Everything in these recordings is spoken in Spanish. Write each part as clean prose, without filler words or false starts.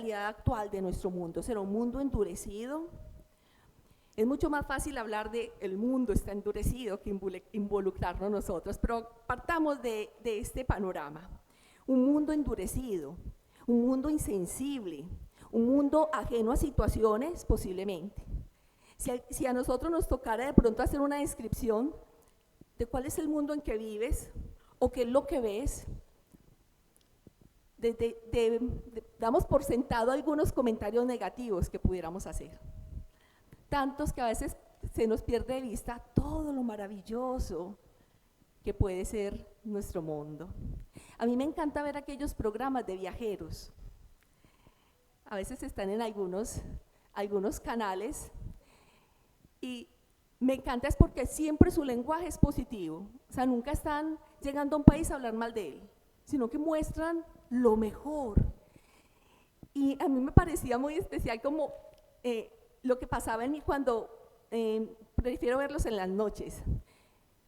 realidad actual de nuestro mundo? ¿Será un mundo endurecido? Es mucho más fácil hablar de el mundo está endurecido que involucrarnos nosotros, pero partamos de este panorama. Un mundo endurecido, un mundo insensible, un mundo ajeno a situaciones posiblemente. Si a nosotros nos tocara de pronto hacer una descripción de cuál es el mundo en que vives o qué es lo que ves, damos por sentado algunos comentarios negativos que pudiéramos hacer. Tantos que a veces se nos pierde de vista todo lo maravilloso que puede ser nuestro mundo. A mí me encanta ver aquellos programas de viajeros. A veces están en algunos canales y me encanta es porque siempre su lenguaje es positivo. O sea, nunca están llegando a un país a hablar mal de él, sino que muestran lo mejor. Y a mí me parecía muy especial como lo que pasaba en mí cuando, prefiero verlos en las noches.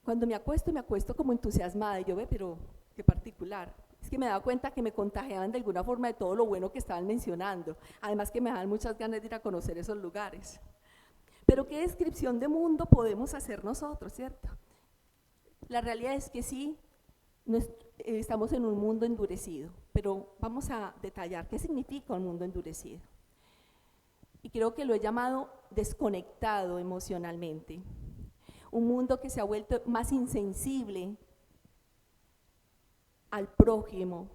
Cuando me acuesto como entusiasmada y yo ve, pero qué particular. Es que me daba cuenta que me contagiaban de alguna forma de todo lo bueno que estaban mencionando. Además que me daban muchas ganas de ir a conocer esos lugares. Pero qué descripción de mundo podemos hacer nosotros, ¿cierto? La realidad es que sí, estamos en un mundo endurecido, pero vamos a detallar qué significa un mundo endurecido. Y creo que lo he llamado desconectado emocionalmente. Un mundo que se ha vuelto más insensible al prójimo.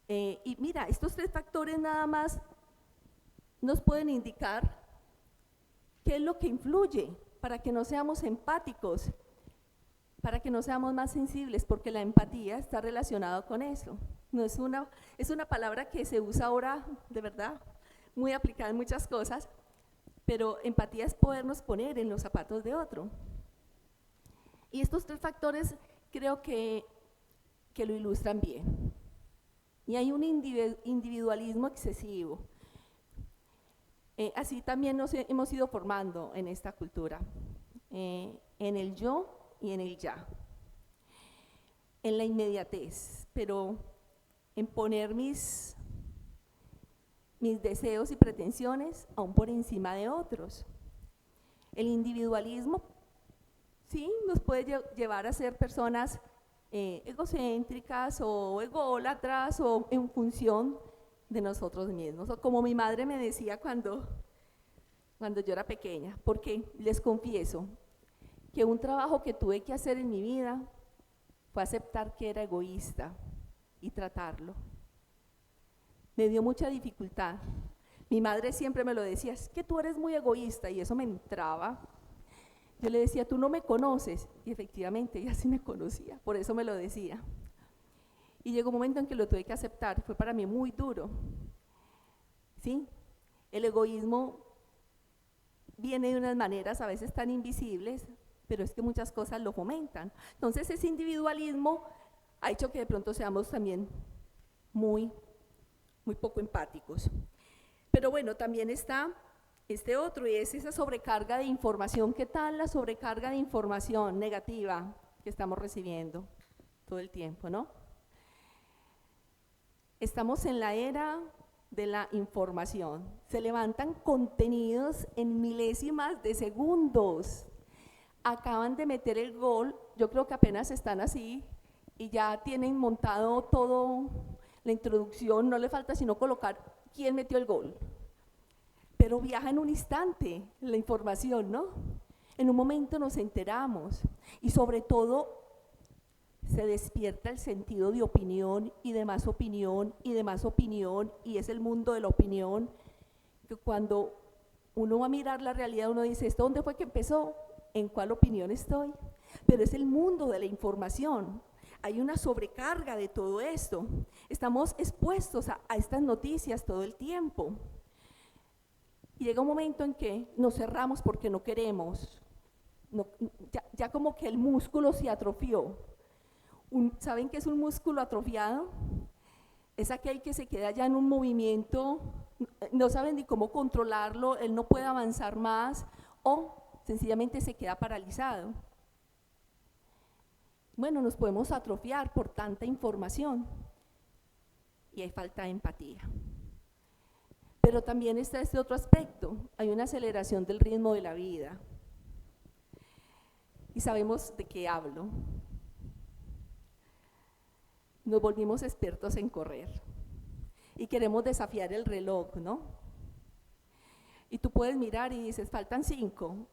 Y mira, estos tres factores nada más nos pueden indicar qué es lo que influye para que no seamos empáticos, para que no seamos más sensibles, porque la empatía está relacionada con eso. No es una palabra que se usa ahora, de verdad, muy aplicada en muchas cosas, pero empatía es podernos poner en los zapatos de otro. Y estos tres factores creo que lo ilustran bien. Y hay un individualismo excesivo. Así también nos hemos ido formando en esta cultura, en el yo y en el ya, en la inmediatez, pero en poner mis deseos y pretensiones aún por encima de otros. El individualismo, sí, nos puede llevar a ser personas egocéntricas o ególatras o en función de nosotros mismos. O como mi madre me decía cuando yo era pequeña, porque les confieso que un trabajo que tuve que hacer en mi vida fue aceptar que era egoísta y tratarlo. Me dio mucha dificultad. Mi madre siempre me lo decía, es que tú eres muy egoísta, y eso me entraba. Yo le decía, tú no me conoces, y efectivamente ella sí me conocía, por eso me lo decía. Y llegó un momento en que lo tuve que aceptar, fue para mí muy duro. ¿Sí? El egoísmo viene de unas maneras a veces tan invisibles, pero es que muchas cosas lo fomentan. Entonces ese individualismo ha hecho que de pronto seamos también muy poco empáticos. Pero bueno, también está este otro, y es esa sobrecarga de información. ¿Qué tal la sobrecarga de información negativa que estamos recibiendo todo el tiempo, no? Estamos en la era de la información. Se levantan contenidos en milésimas de segundos. Acaban de meter el gol, yo creo que apenas están así y ya tienen montado todo, la introducción, no le falta sino colocar quién metió el gol. Pero viaja en un instante la información, ¿no? En un momento nos enteramos y sobre todo se despierta el sentido de opinión y de más opinión y de más opinión, y es el mundo de la opinión, que cuando uno va a mirar la realidad uno dice, ¿esto dónde fue que empezó? ¿En cuál opinión estoy? Pero es el mundo de la información. Hay una sobrecarga de todo esto. Estamos expuestos a estas noticias todo el tiempo. Y llega un momento en que nos cerramos porque no queremos. Ya como que el músculo se atrofió. ¿Saben qué es un músculo atrofiado? Es aquel que se queda ya en un movimiento, no saben ni cómo controlarlo, él no puede avanzar más o sencillamente se queda paralizado. Bueno, nos podemos atrofiar por tanta información. y hay falta de empatía. Pero también está este otro aspecto, hay una aceleración del ritmo de la vida. Y sabemos de qué hablo. Nos volvimos expertos en correr y queremos desafiar el reloj, ¿no? Y tú puedes mirar y dices, faltan 5,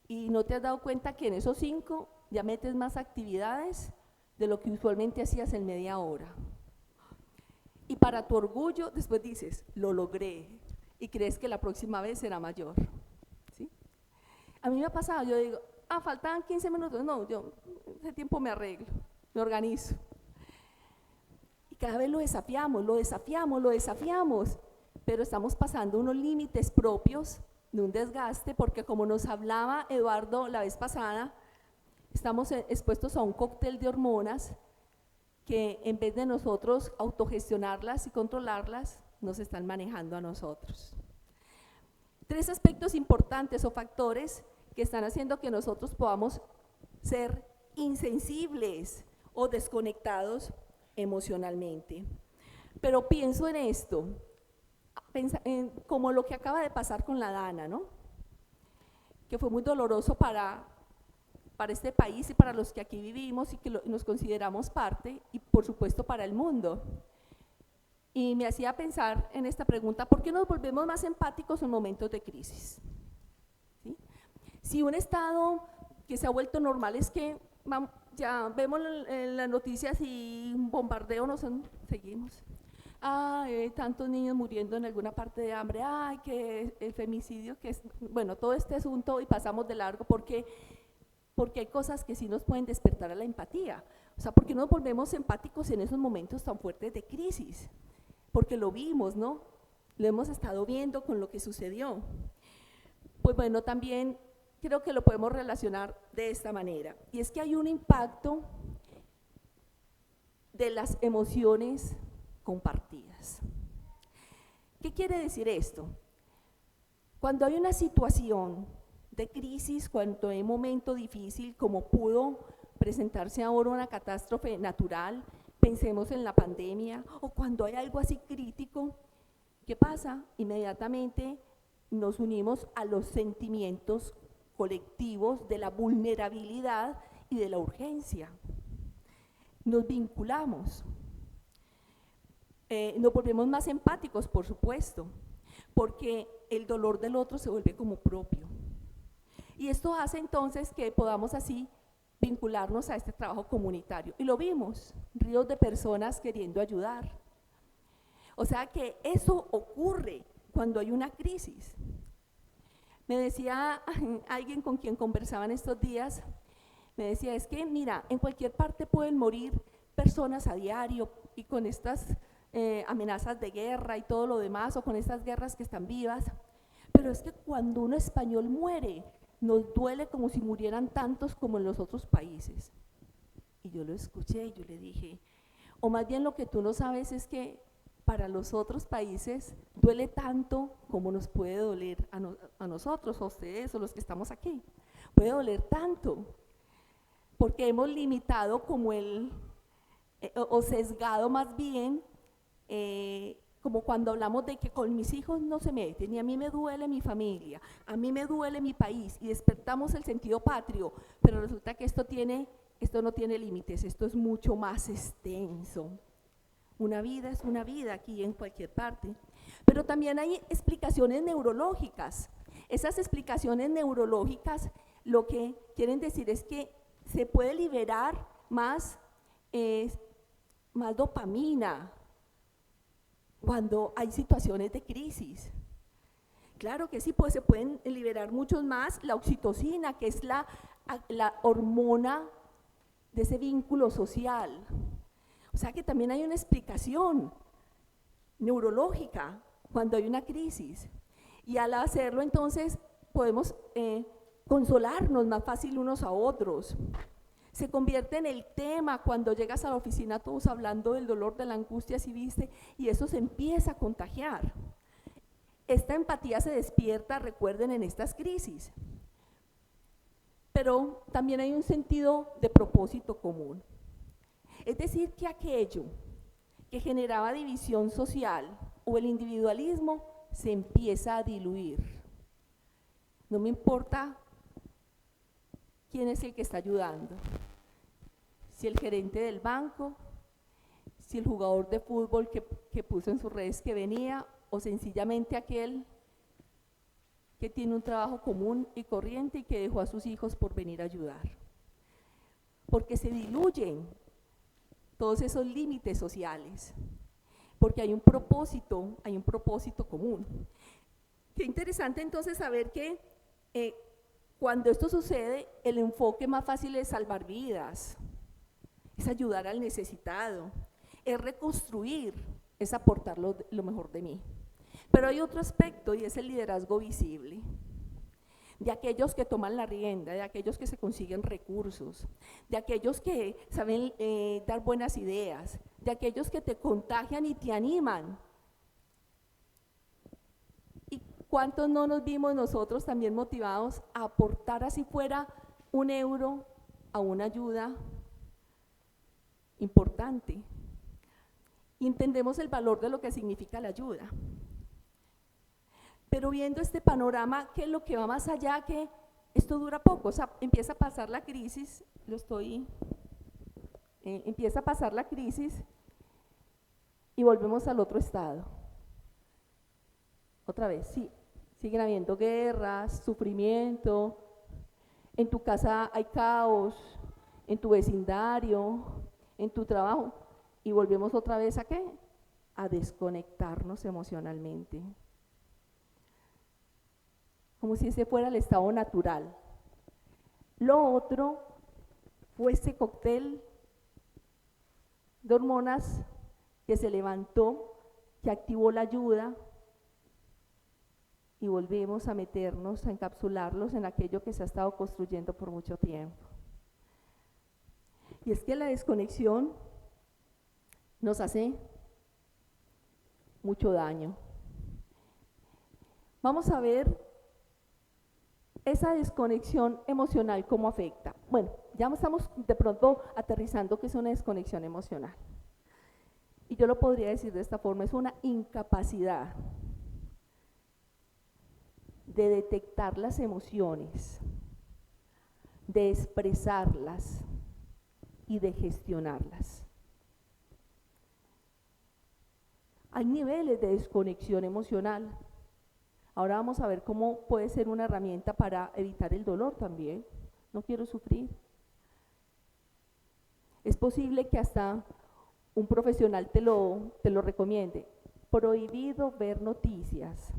y no te has dado cuenta que en esos 5 ya metes más actividades de lo que usualmente hacías en media hora. Y para tu orgullo, después dices, lo logré, y crees que la próxima vez será mayor, ¿sí? A mí me ha pasado, yo digo, faltan 15 minutos, no, yo ese tiempo me arreglo, me organizo. Y cada vez lo desafiamos, pero estamos pasando unos límites propios de un desgaste, porque como nos hablaba Eduardo la vez pasada, estamos expuestos a un cóctel de hormonas que en vez de nosotros autogestionarlas y controlarlas, nos están manejando a nosotros. 3 aspectos importantes o factores que están haciendo que nosotros podamos ser insensibles o desconectados emocionalmente. Pero pienso en esto, como lo que acaba de pasar con la Dana, ¿no? Que fue muy doloroso para este país y para los que aquí vivimos y que nos consideramos parte, y por supuesto para el mundo. Y me hacía pensar en esta pregunta, ¿por qué nos volvemos más empáticos en momentos de crisis? ¿Sí? Si un estado que se ha vuelto normal es que ya vemos en las noticias y un bombardeo, seguimos. Tantos niños muriendo en alguna parte de hambre, que el femicidio, que es, bueno, todo este asunto, y pasamos de largo porque hay cosas que sí nos pueden despertar a la empatía. O sea, ¿por qué nos volvemos empáticos en esos momentos tan fuertes de crisis? Porque lo vimos, ¿no? Lo hemos estado viendo con lo que sucedió. Pues bueno, también creo que lo podemos relacionar de esta manera, y es que hay un impacto de las emociones compartidas. ¿Qué quiere decir esto? Cuando hay una situación de crisis, cuando hay un momento difícil, como pudo presentarse ahora una catástrofe natural, pensemos en la pandemia, o cuando hay algo así crítico, ¿qué pasa? Inmediatamente nos unimos a los sentimientos colectivos de la vulnerabilidad y de la urgencia. Nos vinculamos. Nos volvemos más empáticos, por supuesto, porque el dolor del otro se vuelve como propio. Y esto hace entonces que podamos así vincularnos a este trabajo comunitario. Y lo vimos, ríos de personas queriendo ayudar. O sea que eso ocurre cuando hay una crisis. Me decía alguien con quien conversaba en estos días, me decía, es que mira, en cualquier parte pueden morir personas a diario, y con estas amenazas de guerra y todo lo demás, o con estas guerras que están vivas, pero es que cuando un español muere, nos duele como si murieran tantos como en los otros países. Y yo lo escuché y yo le dije, o más bien lo que tú no sabes es que para los otros países duele tanto como nos puede doler a nosotros, a ustedes o los que estamos aquí. Puede doler tanto, porque hemos limitado como o sesgado más bien, como cuando hablamos de que con mis hijos no se meten, y a mí me duele mi familia, a mí me duele mi país, y despertamos el sentido patrio, pero resulta que esto no tiene límites, esto es mucho más extenso. Una vida es una vida aquí en cualquier parte. Pero también hay explicaciones neurológicas. Esas explicaciones neurológicas lo que quieren decir es que se puede liberar más dopamina cuando hay situaciones de crisis. Claro que sí, pues se pueden liberar muchos más la oxitocina, que es la hormona de ese vínculo social. O sea que también hay una explicación neurológica cuando hay una crisis. Y al hacerlo entonces podemos consolarnos más fácil unos a otros. Se convierte en el tema cuando llegas a la oficina todos hablando del dolor, de la angustia, si viste, y eso se empieza a contagiar. Esta empatía se despierta, recuerden, en estas crisis. Pero también hay un sentido de propósito común. Es decir, que aquello que generaba división social o el individualismo se empieza a diluir. No me importa quién es el que está ayudando, si el gerente del banco, si el jugador de fútbol que puso en sus redes que venía, o sencillamente aquel que tiene un trabajo común y corriente y que dejó a sus hijos por venir a ayudar. Porque se diluyen todos esos límites sociales, porque hay un propósito común. Qué interesante entonces saber que cuando esto sucede, el enfoque más fácil es salvar vidas, es ayudar al necesitado, es reconstruir, es aportar lo mejor de mí. Pero hay otro aspecto y es el liderazgo visible, de aquellos que toman la rienda, de aquellos que se consiguen recursos, de aquellos que saben dar buenas ideas, de aquellos que te contagian y te animan. ¿Y cuántos no nos vimos nosotros también motivados a aportar así fuera €1 a una ayuda importante? Y entendemos el valor de lo que significa la ayuda. Pero viendo este panorama, ¿qué es lo que va más allá? Que esto dura poco, o sea, empieza a pasar la crisis, empieza a pasar la crisis y volvemos al otro estado. Otra vez, sí, siguen habiendo guerras, sufrimiento, en tu casa hay caos, en tu vecindario, en tu trabajo, y volvemos otra vez ¿a qué? A desconectarnos emocionalmente. Como si ese fuera el estado natural. Lo otro fue ese cóctel de hormonas que se levantó, que activó la ayuda, y volvemos a meternos, a encapsularlos en aquello que se ha estado construyendo por mucho tiempo. Y es que la desconexión nos hace mucho daño. Vamos a ver esa desconexión emocional, ¿cómo afecta? Bueno, ya estamos de pronto aterrizando que es una desconexión emocional. Y yo lo podría decir de esta forma, es una incapacidad de detectar las emociones, de expresarlas y de gestionarlas. Hay niveles de desconexión emocional. Ahora vamos a ver cómo puede ser una herramienta para evitar el dolor también. No quiero sufrir. Es posible que hasta un profesional te lo recomiende. Prohibido ver noticias.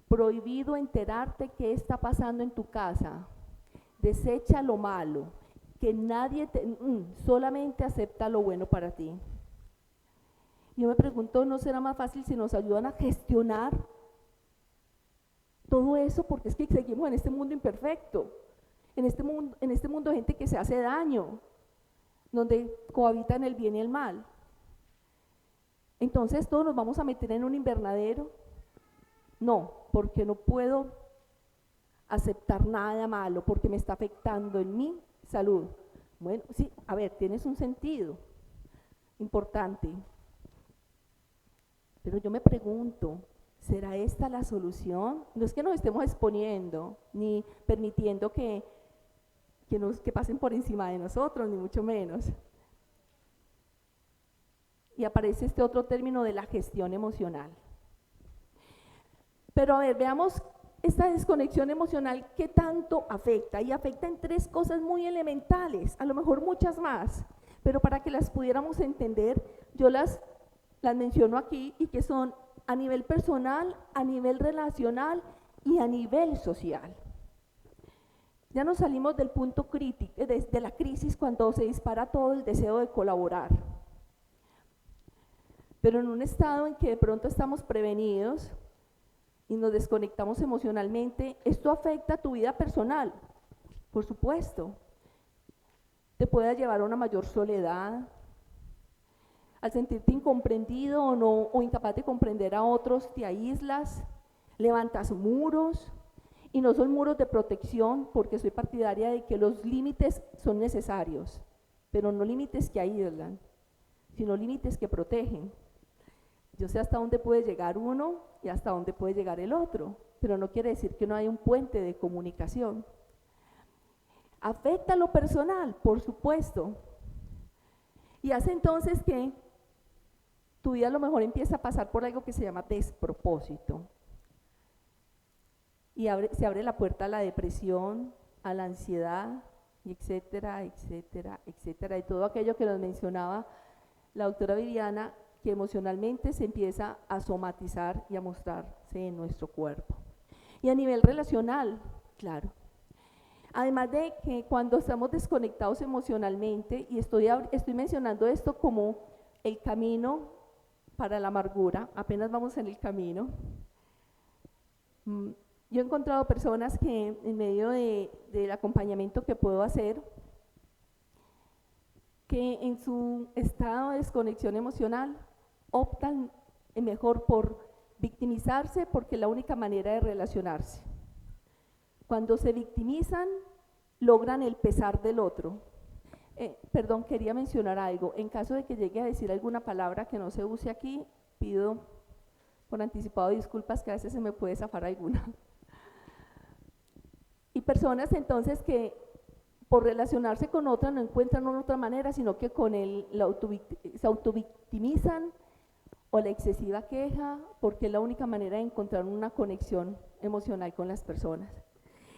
Prohibido enterarte qué está pasando en tu casa. Desecha lo malo. Que nadie solamente acepta lo bueno para ti. Yo me pregunto, ¿no será más fácil si nos ayudan a gestionar todo eso? Porque es que seguimos en este mundo imperfecto, en este mundo de gente que se hace daño, donde cohabitan el bien y el mal. Entonces, ¿todos nos vamos a meter en un invernadero? No, porque no puedo aceptar nada malo, porque me está afectando en mi salud. Bueno, sí, a ver, tienes un sentido importante, pero yo me pregunto, ¿será esta la solución? No es que nos estemos exponiendo, ni permitiendo que pasen por encima de nosotros, ni mucho menos. Y aparece este otro término de la gestión emocional. Pero a ver, veamos esta desconexión emocional, ¿qué tanto afecta? Y afecta en 3 cosas muy elementales, a lo mejor muchas más, pero para que las pudiéramos entender, yo las menciono aquí, y que son a nivel personal, a nivel relacional y a nivel social. Ya nos salimos del punto crítico, de la crisis, cuando se dispara todo el deseo de colaborar. Pero en un estado en que de pronto estamos prevenidos y nos desconectamos emocionalmente, esto afecta a tu vida personal, por supuesto. Te puede llevar a una mayor soledad, al sentirte incomprendido o incapaz de comprender a otros, te aíslas, levantas muros, y no son muros de protección, porque soy partidaria de que los límites son necesarios, pero no límites que aíslan, sino límites que protegen. Yo sé hasta dónde puede llegar uno y hasta dónde puede llegar el otro, pero no quiere decir que no hay un puente de comunicación. Afecta lo personal, por supuesto, y hace entonces que tu vida a lo mejor empieza a pasar por algo que se llama despropósito, y se abre la puerta a la depresión, a la ansiedad, etcétera, etcétera, etcétera, y todo aquello que nos mencionaba la doctora Viviana, que emocionalmente se empieza a somatizar y a mostrarse en nuestro cuerpo. Y a nivel relacional, claro. Además de que cuando estamos desconectados emocionalmente, y estoy mencionando esto como el camino para la amargura, apenas vamos en el camino. Yo he encontrado personas que en medio del acompañamiento que puedo hacer, que en su estado de desconexión emocional optan mejor por victimizarse porque es la única manera de relacionarse. Cuando se victimizan, logran el pesar del otro. Perdón, quería mencionar algo. En caso de que llegue a decir alguna palabra que no se use aquí, pido por anticipado disculpas, que a veces se me puede zafar alguna. Y personas entonces que por relacionarse con otra no encuentran una otra manera, sino que con se autovictimizan, o la excesiva queja, porque es la única manera de encontrar una conexión emocional con las personas.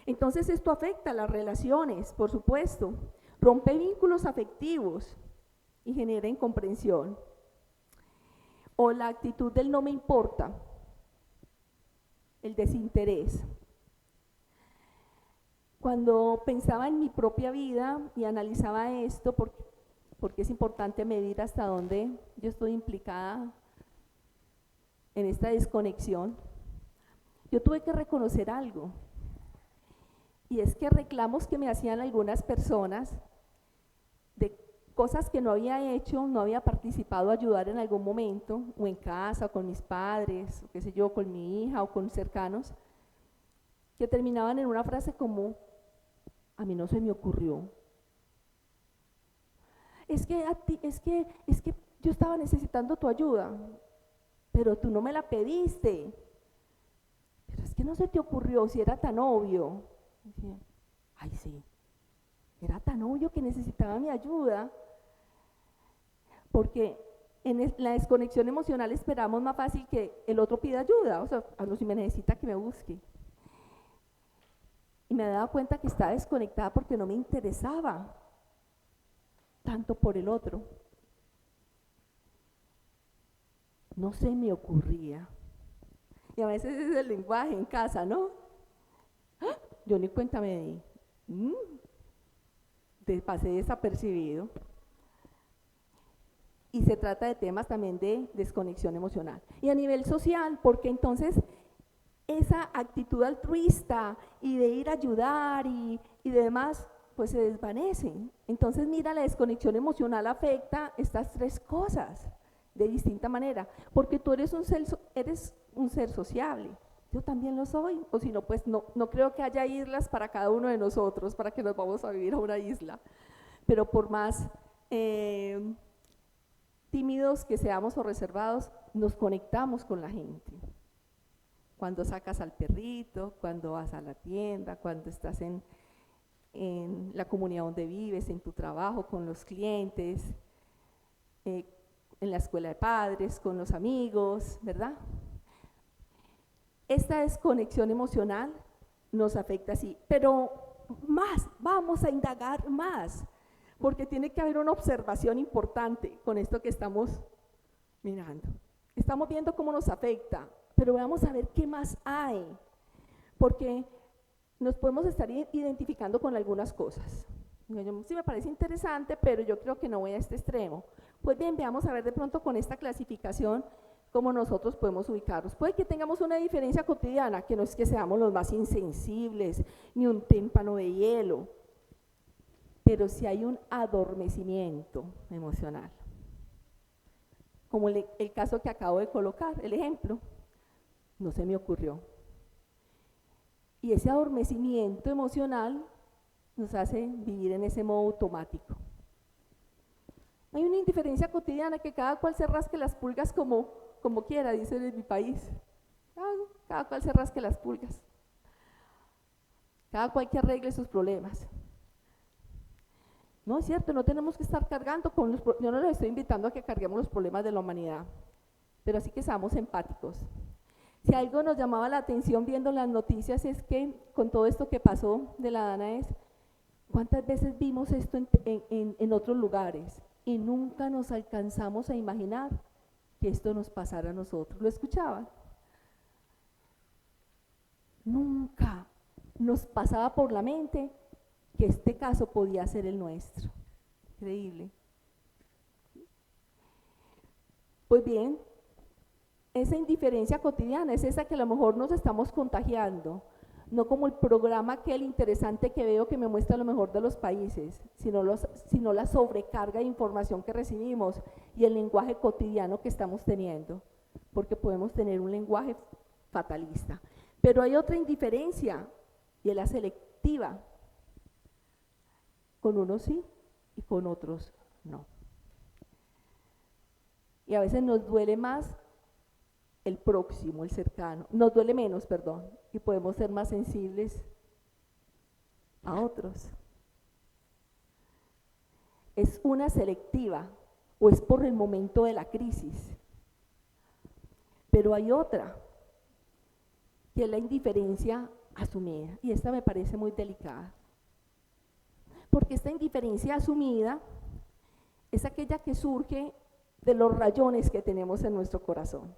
Entonces esto afecta a las relaciones, por supuesto, rompe vínculos afectivos y genera incomprensión. O la actitud del no me importa, el desinterés. Cuando pensaba en mi propia vida y analizaba esto, porque es importante medir hasta dónde yo estoy implicada en esta desconexión, yo tuve que reconocer algo, y es que reclamos que me hacían algunas personas de cosas que no había hecho, no había participado a ayudar en algún momento, o en casa, o con mis padres, o qué sé yo, con mi hija, o con cercanos, que terminaban en una frase como: a mí no se me ocurrió. Es que yo estaba necesitando tu ayuda, pero tú no me la pediste. Pero es que no se te ocurrió, si era tan obvio. Decía, ay sí, era tan obvio que necesitaba mi ayuda, porque en la desconexión emocional esperamos más fácil que el otro pida ayuda, o sea, si me necesita que me busque. Y me daba cuenta que estaba desconectada porque no me interesaba tanto por el otro. No se me ocurría. Y a veces es el lenguaje en casa, ¿no? ¡Ah! Yo ni cuenta me di. Pasé desapercibido. Y se trata de temas también de desconexión emocional. Y a nivel social, porque entonces esa actitud altruista y de ir a ayudar y de demás, pues se desvanecen. Entonces mira, la desconexión emocional afecta estas tres cosas de distinta manera, porque tú eres un ser sociable, yo también lo soy, o si no, pues no creo que haya islas para cada uno de nosotros, para que nos vamos a vivir a una isla, pero por más tímidos que seamos o reservados, nos conectamos con la gente. Cuando sacas al perrito, cuando vas a la tienda, cuando estás en la comunidad donde vives, en tu trabajo, con los clientes, en la escuela de padres, con los amigos, ¿verdad? Esta desconexión emocional nos afecta así, pero más, vamos a indagar más, porque tiene que haber una observación importante con esto que estamos mirando. Estamos viendo cómo nos afecta, pero vamos a ver qué más hay, porque nos podemos estar identificando con algunas cosas. Sí me parece interesante, pero yo creo que no voy a este extremo. Pues bien, veamos a ver de pronto con esta clasificación cómo nosotros podemos ubicarnos. Puede que tengamos una diferencia cotidiana, que no es que seamos los más insensibles, ni un témpano de hielo, pero sí hay un adormecimiento emocional. Como el caso que acabo de colocar, el ejemplo, no se me ocurrió. Y ese adormecimiento emocional nos hace vivir en ese modo automático. Hay una indiferencia cotidiana que cada cual se rasque las pulgas como quiera, dicen en mi país. Cada cual se rasque las pulgas. Cada cual que arregle sus problemas. No es cierto, no tenemos que estar cargando con los problemas. Yo no les estoy invitando a que carguemos los problemas de la humanidad, pero así que seamos empáticos. Si algo nos llamaba la atención viendo las noticias es que con todo esto que pasó de la Dana es, ¿cuántas veces vimos esto en otros lugares? Y nunca nos alcanzamos a imaginar que esto nos pasara a nosotros. ¿Lo escuchaban? Nunca nos pasaba por la mente que este caso podía ser el nuestro. Increíble. Pues bien, esa indiferencia cotidiana es esa que a lo mejor nos estamos contagiando, no como el programa aquel interesante que veo que me muestra lo mejor de los países, sino la sobrecarga de información que recibimos y el lenguaje cotidiano que estamos teniendo, porque podemos tener un lenguaje fatalista. Pero hay otra indiferencia, y es la selectiva. Con unos sí y con otros no. Y a veces nos duele más el próximo, el cercano, nos duele menos, perdón, y podemos ser más sensibles a otros. ¿Es una selectiva o es por el momento de la crisis? Pero hay otra, que es la indiferencia asumida, y esta me parece muy delicada, porque esta indiferencia asumida es aquella que surge de los rayones que tenemos en nuestro corazón,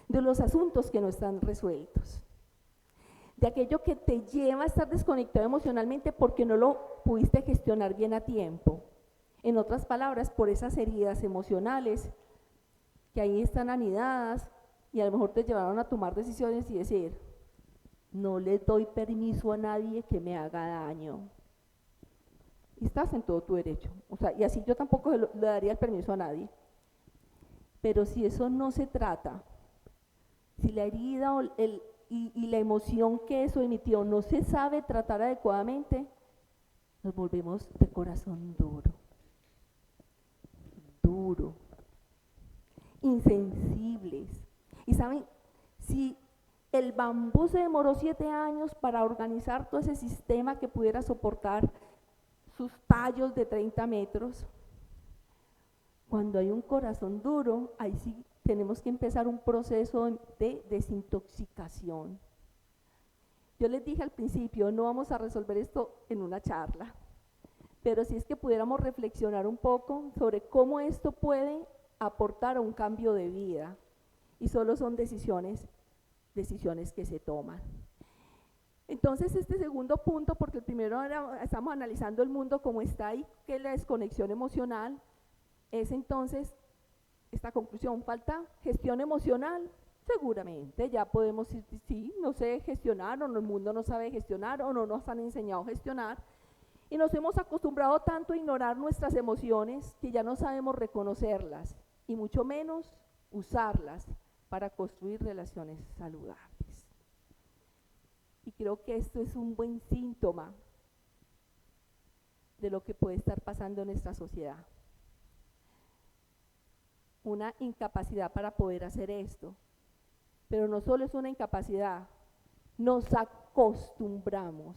de los asuntos que no están resueltos, de aquello que te lleva a estar desconectado emocionalmente porque no lo pudiste gestionar bien a tiempo. En otras palabras, por esas heridas emocionales que ahí están anidadas y a lo mejor te llevaron a tomar decisiones y decir, no le doy permiso a nadie que me haga daño. Y estás en todo tu derecho. O sea, y así yo tampoco le daría el permiso a nadie. Pero si eso no se trata, si la herida y la emoción que eso emitió no se sabe tratar adecuadamente, nos volvemos de corazón duro, insensibles. Y saben, si el bambú se demoró 7 años para organizar todo ese sistema que pudiera soportar sus tallos de 30 metros, cuando hay un corazón duro, ahí sí tenemos que empezar un proceso de desintoxicación. Yo les dije al principio, no vamos a resolver esto en una charla, pero si es que pudiéramos reflexionar un poco sobre cómo esto puede aportar a un cambio de vida, y solo son decisiones que se toman. Entonces este segundo punto, porque el primero estamos analizando el mundo como está ahí, que es la desconexión emocional, es entonces esta conclusión, falta gestión emocional, seguramente ya podemos decir, sí, no sé gestionar, o el mundo no sabe gestionar, o no nos han enseñado a gestionar, y nos hemos acostumbrado tanto a ignorar nuestras emociones que ya no sabemos reconocerlas, y mucho menos usarlas para construir relaciones saludables. Y creo que esto es un buen síntoma de lo que puede estar pasando en esta sociedad. Una incapacidad para poder hacer esto. Pero no solo es una incapacidad, nos acostumbramos.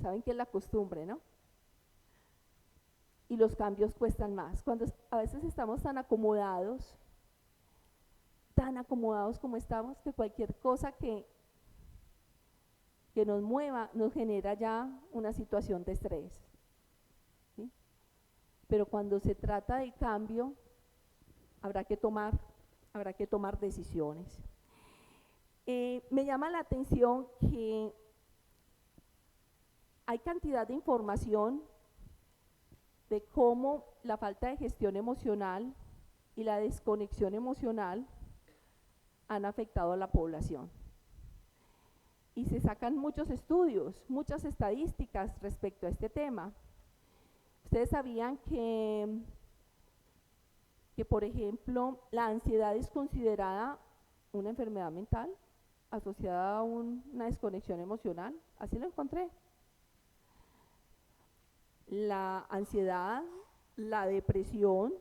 ¿Saben qué es la costumbre, no? Y los cambios cuestan más. Cuando a veces estamos tan acomodados como estamos, que cualquier cosa que nos mueva nos genera ya una situación de estrés. ¿Sí? Pero cuando se trata de cambio, habrá que tomar decisiones. Me llama la atención que hay cantidad de información de cómo la falta de gestión emocional y la desconexión emocional han afectado a la población. Y se sacan muchos estudios, muchas estadísticas respecto a este tema. Ustedes sabían que por ejemplo, la ansiedad es considerada una enfermedad mental asociada a una desconexión emocional, así lo encontré. La ansiedad la depresión.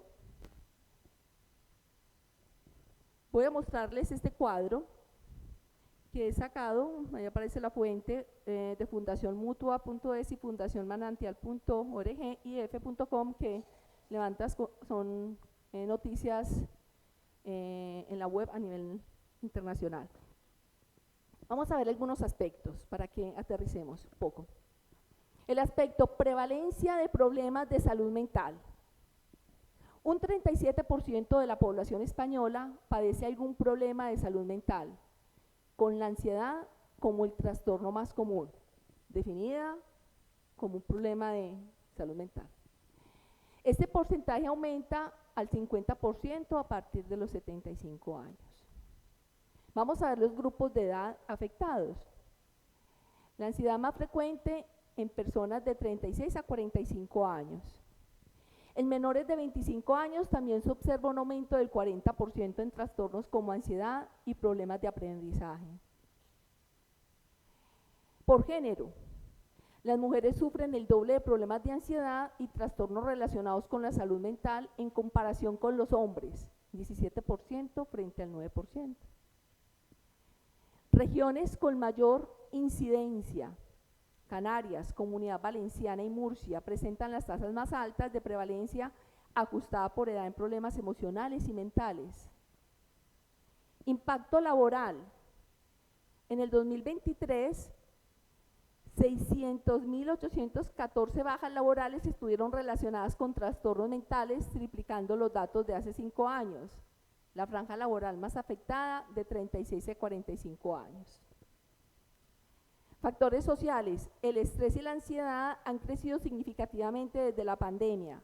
Voy a mostrarles este cuadro que he sacado, ahí aparece la fuente de fundacionmutua.es y fundacionmanantial.org y f.com, que levantas son noticias en la web a nivel internacional. Vamos a ver algunos aspectos para que aterricemos un poco. El aspecto prevalencia de problemas de salud mental. Un 37% de la población española padece algún problema de salud mental, con la ansiedad como el trastorno más común, definida como un problema de salud mental. Este porcentaje aumenta al 50% a partir de los 75 años. Vamos a ver los grupos de edad afectados. La ansiedad más frecuente en personas de 36 a 45 años. En menores de 25 años también se observa un aumento del 40% en trastornos como ansiedad y problemas de aprendizaje. Por género, las mujeres sufren el doble de problemas de ansiedad y trastornos relacionados con la salud mental en comparación con los hombres, 17% frente al 9%. Regiones con mayor incidencia: Canarias, Comunidad Valenciana y Murcia presentan las tasas más altas de prevalencia ajustada por edad en problemas emocionales y mentales. Impacto laboral. En el 2023, 600.814 bajas laborales estuvieron relacionadas con trastornos mentales, triplicando los datos de hace 5 años. La franja laboral más afectada de 36 a 45 años. Factores sociales. El estrés y la ansiedad han crecido significativamente desde la pandemia,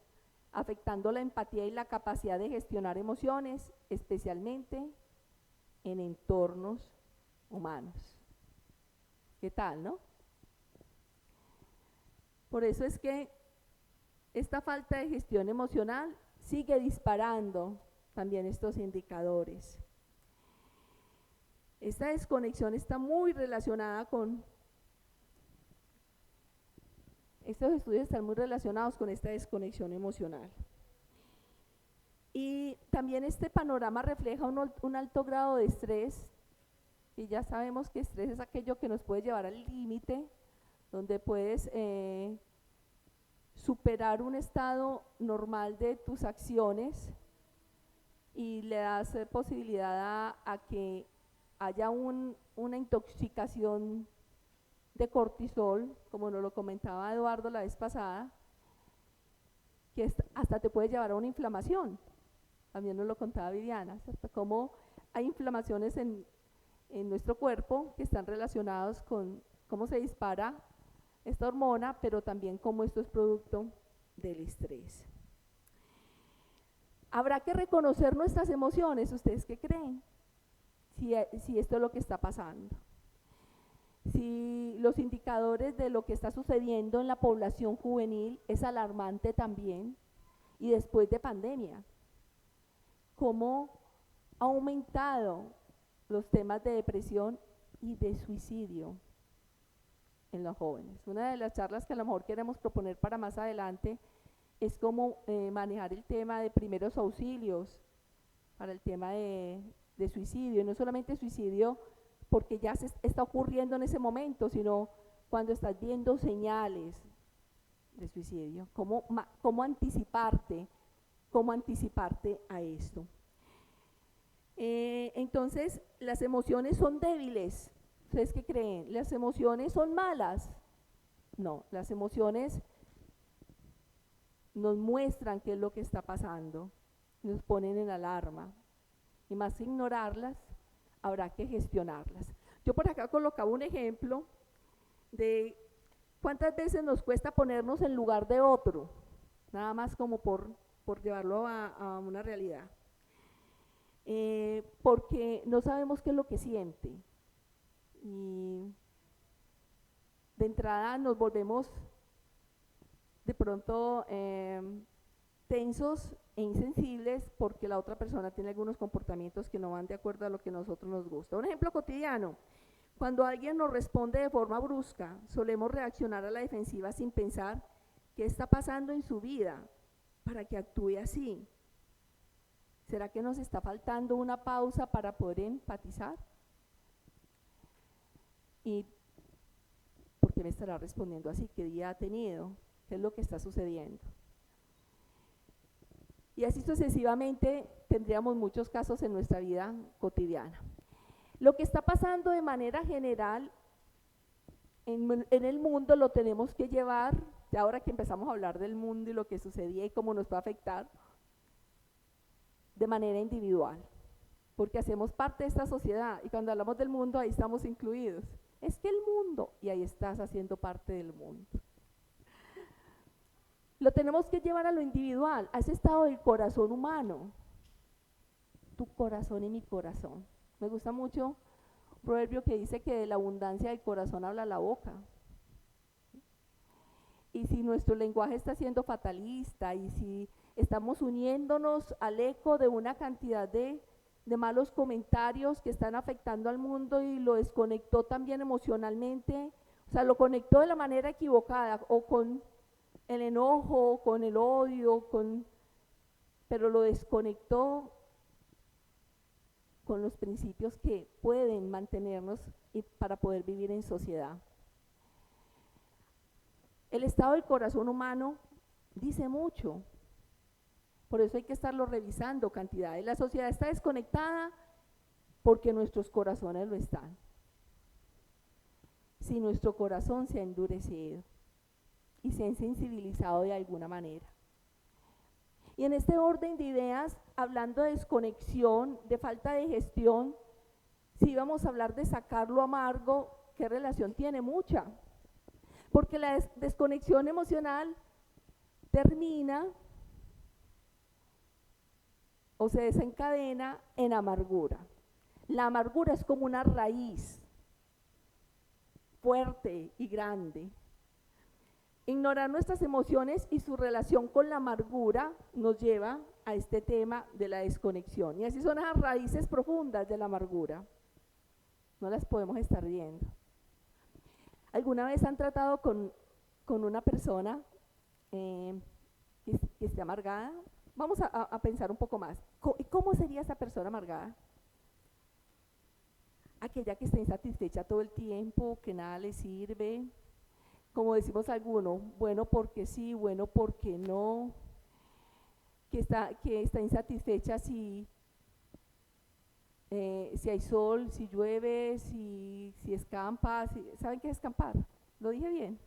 afectando la empatía y la capacidad de gestionar emociones, especialmente en entornos humanos. ¿Qué tal, no? Por eso es que esta falta de gestión emocional sigue disparando también estos indicadores. Esta desconexión está muy relacionada con, estos estudios están muy relacionados con esta desconexión emocional. Y también este panorama refleja un alto grado de estrés, y ya sabemos que estrés es aquello que nos puede llevar al límite, donde puedes superar un estado normal de tus acciones y le das posibilidad a que haya una intoxicación de cortisol, como nos lo comentaba Eduardo la vez pasada, que hasta te puede llevar a una inflamación. También nos lo contaba Viviana, ¿cierto? Cómo hay inflamaciones en nuestro cuerpo que están relacionados con cómo se dispara esta hormona, pero también cómo esto es producto del estrés. Habrá que reconocer nuestras emociones. ¿Ustedes qué creen? Si esto es lo que está pasando. Si los indicadores de lo que está sucediendo en la población juvenil es alarmante también, y después de pandemia, cómo ha aumentado los temas de depresión y de suicidio en los jóvenes. Una de las charlas que a lo mejor queremos proponer para más adelante es cómo manejar el tema de primeros auxilios para el tema de suicidio, y no solamente suicidio porque ya se está ocurriendo en ese momento, sino cuando estás viendo señales de suicidio, cómo anticiparte a esto. Entonces, las emociones son débiles. ¿Ustedes qué creen? ¿Las emociones son malas? No, las emociones nos muestran qué es lo que está pasando, nos ponen en alarma, y más que ignorarlas, habrá que gestionarlas. Yo por acá colocaba un ejemplo de cuántas veces nos cuesta ponernos en lugar de otro, nada más como por llevarlo a una realidad, porque no sabemos qué es lo que siente, y de entrada nos volvemos de pronto tensos e insensibles porque la otra persona tiene algunos comportamientos que no van de acuerdo a lo que a nosotros nos gusta. Un ejemplo cotidiano: cuando alguien nos responde de forma brusca, solemos reaccionar a la defensiva sin pensar qué está pasando en su vida para que actúe así? ¿Será que nos está faltando una pausa para poder empatizar? ¿Y por qué me estará respondiendo así? ¿Qué día ha tenido? ¿Qué es lo que está sucediendo? Y así sucesivamente tendríamos muchos casos en nuestra vida cotidiana. Lo que está pasando de manera general en el mundo lo tenemos que llevar, ya ahora que empezamos a hablar del mundo y lo que sucedía y cómo nos va a afectar, de manera individual, porque hacemos parte de esta sociedad y cuando hablamos del mundo ahí estamos incluidos. Es que el mundo, y ahí estás haciendo parte del mundo. Lo tenemos que llevar a lo individual, a ese estado del corazón humano, tu corazón y mi corazón. Me gusta mucho un proverbio que dice que de la abundancia del corazón habla la boca. Y si nuestro lenguaje está siendo fatalista y si estamos uniéndonos al eco de una cantidad de malos comentarios que están afectando al mundo y lo desconectó también emocionalmente, o sea, lo conectó de la manera equivocada o con el enojo, con el odio, pero lo desconectó con los principios que pueden mantenernos para poder vivir en sociedad. El estado del corazón humano dice mucho, por eso hay que estarlo revisando cantidades. La sociedad está desconectada porque nuestros corazones lo están. Si nuestro corazón se ha endurecido y se ha insensibilizado de alguna manera. Y en este orden de ideas, hablando de desconexión, de falta de gestión, si íbamos a hablar de sacar lo amargo, ¿qué relación tiene? Mucha. Porque la desconexión emocional termina o se desencadena en amargura. La amargura es como una raíz fuerte y grande. Ignorar nuestras emociones y su relación con la amargura nos lleva a este tema de la desconexión. Y así son las raíces profundas de la amargura. No las podemos estar viendo. ¿Alguna vez han tratado con una persona que esté amargada? Vamos a pensar un poco más. ¿Cómo sería esa persona amargada? Aquella que está insatisfecha todo el tiempo, que nada le sirve, como decimos algunos, bueno porque sí, bueno porque no, que está insatisfecha si hay sol, si llueve, si escampa, ¿saben qué es escampar? ¿Lo dije bien?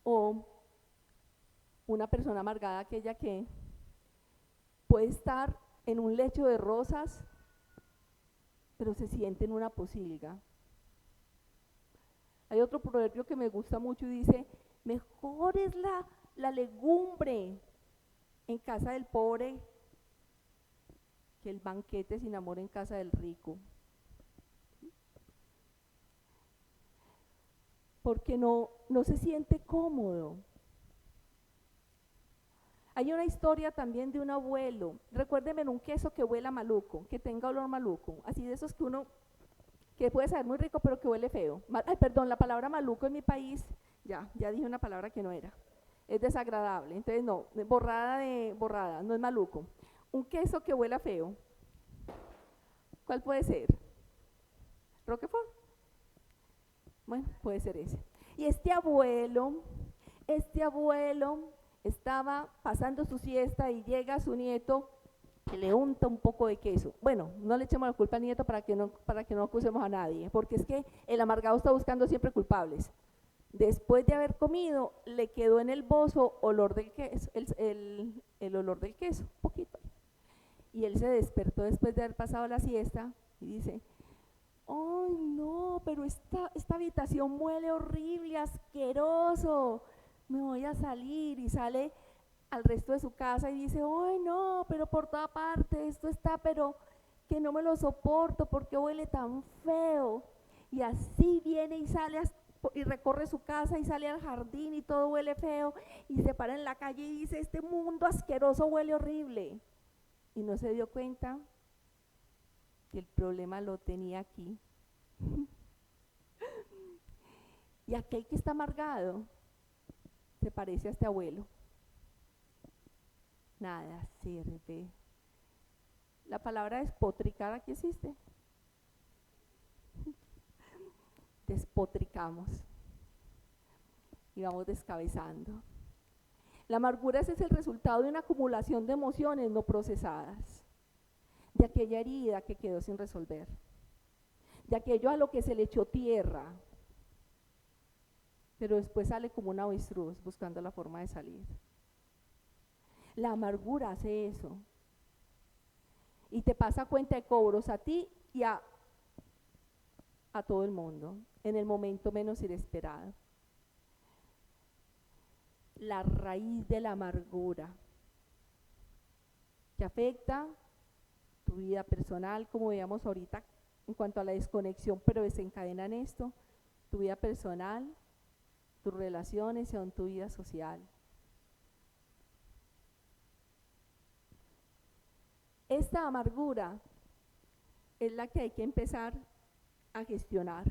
O una persona amargada, aquella que puede estar en un lecho de rosas, pero se siente en una pocilga. Hay otro proverbio que me gusta mucho y dice, mejor es la legumbre en casa del pobre que el banquete sin amor en casa del rico. Porque no se siente cómodo. Hay una historia también de un abuelo, recuérdenme, un queso que huela maluco, que tenga olor maluco, así de esos que puede saber muy rico pero que huele feo. Ay, perdón, la palabra maluco en mi país, ya dije una palabra que no era, es desagradable, entonces no, borrada, no es maluco. Un queso que huela feo, ¿cuál puede ser? ¿Roquefort? Bueno, puede ser ese. Y este abuelo estaba pasando su siesta y llega su nieto que le unta un poco de queso. Bueno, no le echemos la culpa al nieto para que no acusemos a nadie, porque es que el amargado está buscando siempre culpables. Después de haber comido, le quedó en el bozo olor del queso, el olor del queso, un poquito. Y él se despertó después de haber pasado la siesta y dice, ¡ay no! Pero esta habitación huele horrible, asqueroso, me voy a salir. Y sale al resto de su casa y dice, ¡ay no! Pero por toda parte esto está, pero que no me lo soporto, ¿por qué huele tan feo? Y así viene y sale y recorre su casa y sale al jardín y todo huele feo y se para en la calle y dice, este mundo asqueroso huele horrible. Y no se dio cuenta que el problema lo tenía aquí. Y aquel que está amargado se parece a este abuelo. Nada sirve. La palabra despotricar aquí existe. Despotricamos y vamos descabezando. La amargura es el resultado de una acumulación de emociones no procesadas, de aquella herida que quedó sin resolver, de aquello a lo que se le echó tierra, pero después sale como un avestruz buscando la forma de salir. La amargura hace eso y te pasa cuenta de cobros a ti y a todo el mundo en el momento menos inesperado. La raíz de la amargura que afecta tu vida personal, como veíamos ahorita en cuanto a la desconexión, pero desencadena en esto, tu vida personal, tus relaciones y aún tu vida social. Esta amargura es la que hay que empezar a gestionar.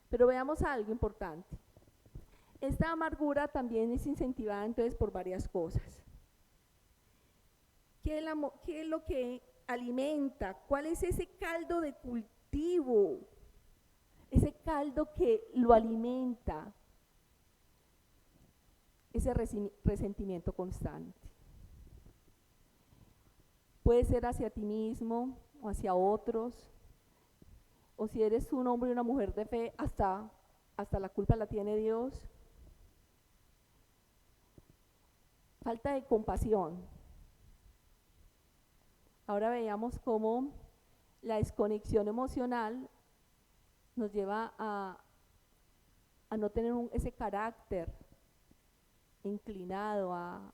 Pero veamos algo importante. Esta amargura también es incentivada entonces por varias cosas. ¿Qué es lo que alimenta? ¿Cuál es ese caldo de cultivo? Ese caldo que lo alimenta. Ese resentimiento constante. Puede ser hacia ti mismo o hacia otros, o si eres un hombre y una mujer de fe, hasta la culpa la tiene Dios. Falta de compasión. Ahora veamos cómo la desconexión emocional nos lleva a no tener ese carácter inclinado a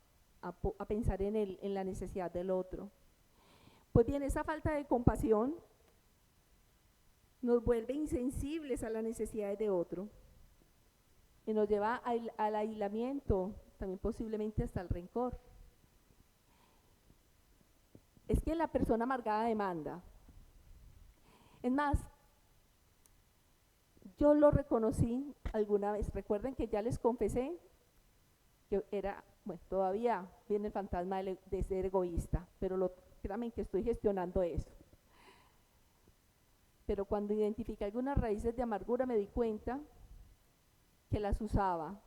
pensar en la necesidad del otro. Pues bien, esa falta de compasión nos vuelve insensibles a las necesidades de otro y nos lleva al aislamiento, también posiblemente hasta el rencor. Es que la persona amargada demanda. Es más, yo lo reconocí alguna vez. Recuerden que ya les confesé que todavía viene el fantasma de ser egoísta, pero créanme que estoy gestionando eso. Pero cuando identifiqué algunas raíces de amargura me di cuenta que las usaba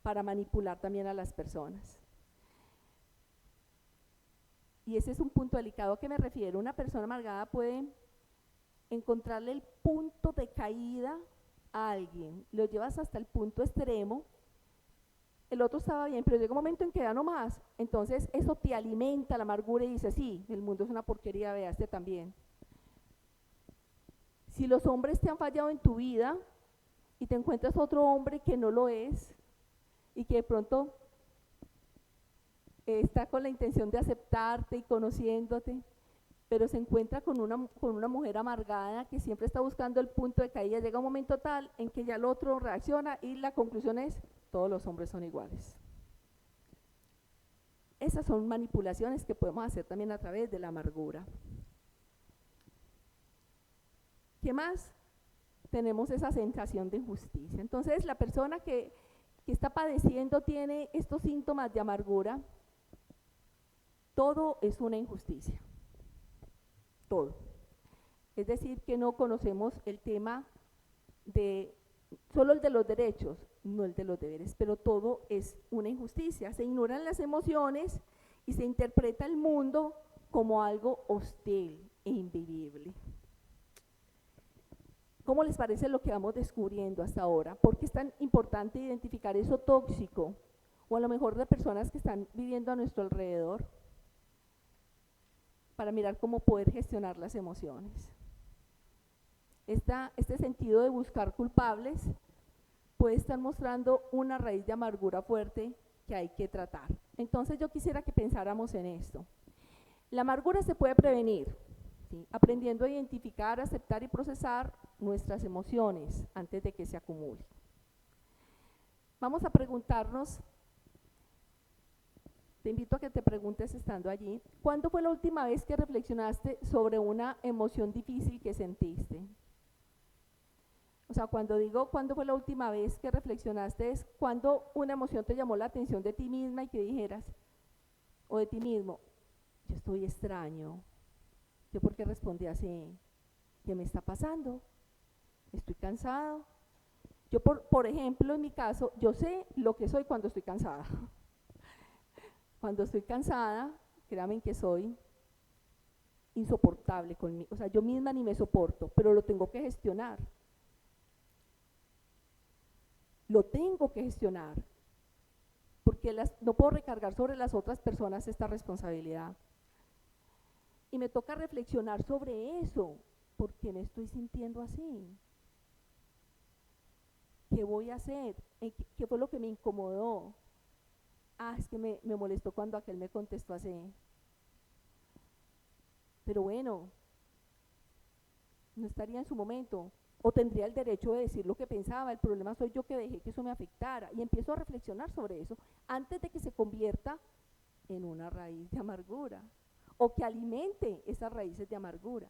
para manipular también a las personas. Y ese es un punto delicado. ¿A qué me refiero? Una persona amargada puede encontrarle el punto de caída a alguien, lo llevas hasta el punto extremo, el otro estaba bien, pero llega un momento en que ya no más, entonces eso te alimenta la amargura y dices, sí, el mundo es una porquería, vea este también. Si los hombres te han fallado en tu vida y te encuentras otro hombre que no lo es y que de pronto está con la intención de aceptarte y conociéndote, pero se encuentra con una mujer amargada que siempre está buscando el punto de caída, llega un momento tal en que ya el otro reacciona y la conclusión es, todos los hombres son iguales. Esas son manipulaciones que podemos hacer también a través de la amargura. ¿Qué más? Tenemos esa sensación de injusticia. Entonces, la persona que está padeciendo tiene estos síntomas de amargura, todo es una injusticia. Todo. Es decir, que no conocemos el tema solo el de los derechos, no el de los deberes, pero todo es una injusticia. Se ignoran las emociones y se interpreta el mundo como algo hostil e invivible. ¿Cómo les parece lo que vamos descubriendo hasta ahora? ¿Por qué es tan importante identificar eso tóxico? O a lo mejor de personas que están viviendo a nuestro alrededor, para mirar cómo poder gestionar las emociones. Este sentido de buscar culpables puede estar mostrando una raíz de amargura fuerte que hay que tratar. Entonces yo quisiera que pensáramos en esto. La amargura se puede prevenir, ¿sí? Aprendiendo a identificar, aceptar y procesar nuestras emociones antes de que se acumulen. Vamos a preguntarnos, te invito a que te preguntes estando allí, ¿cuándo fue la última vez que reflexionaste sobre una emoción difícil que sentiste? O sea, cuando digo cuándo fue la última vez que reflexionaste, es cuando una emoción te llamó la atención de ti misma y que dijeras, o de ti mismo, yo estoy extraño, yo por qué respondí así, ¿qué me está pasando? Estoy cansado. Yo, por ejemplo, en mi caso, yo sé lo que soy cuando estoy cansada. Cuando estoy cansada, créanme que soy insoportable conmigo, o sea, yo misma ni me soporto, pero lo tengo que gestionar. Lo tengo que gestionar, porque no puedo recargar sobre las otras personas esta responsabilidad. Y me toca reflexionar sobre eso, ¿por qué me estoy sintiendo así? ¿Qué voy a hacer? ¿Qué fue lo que me incomodó? Ah, es que me molestó cuando aquel me contestó así. Pero bueno, no estaría en su momento, o tendría el derecho de decir lo que pensaba. El problema soy yo que dejé que eso me afectara, y empiezo a reflexionar sobre eso antes de que se convierta en una raíz de amargura o que alimente esas raíces de amargura.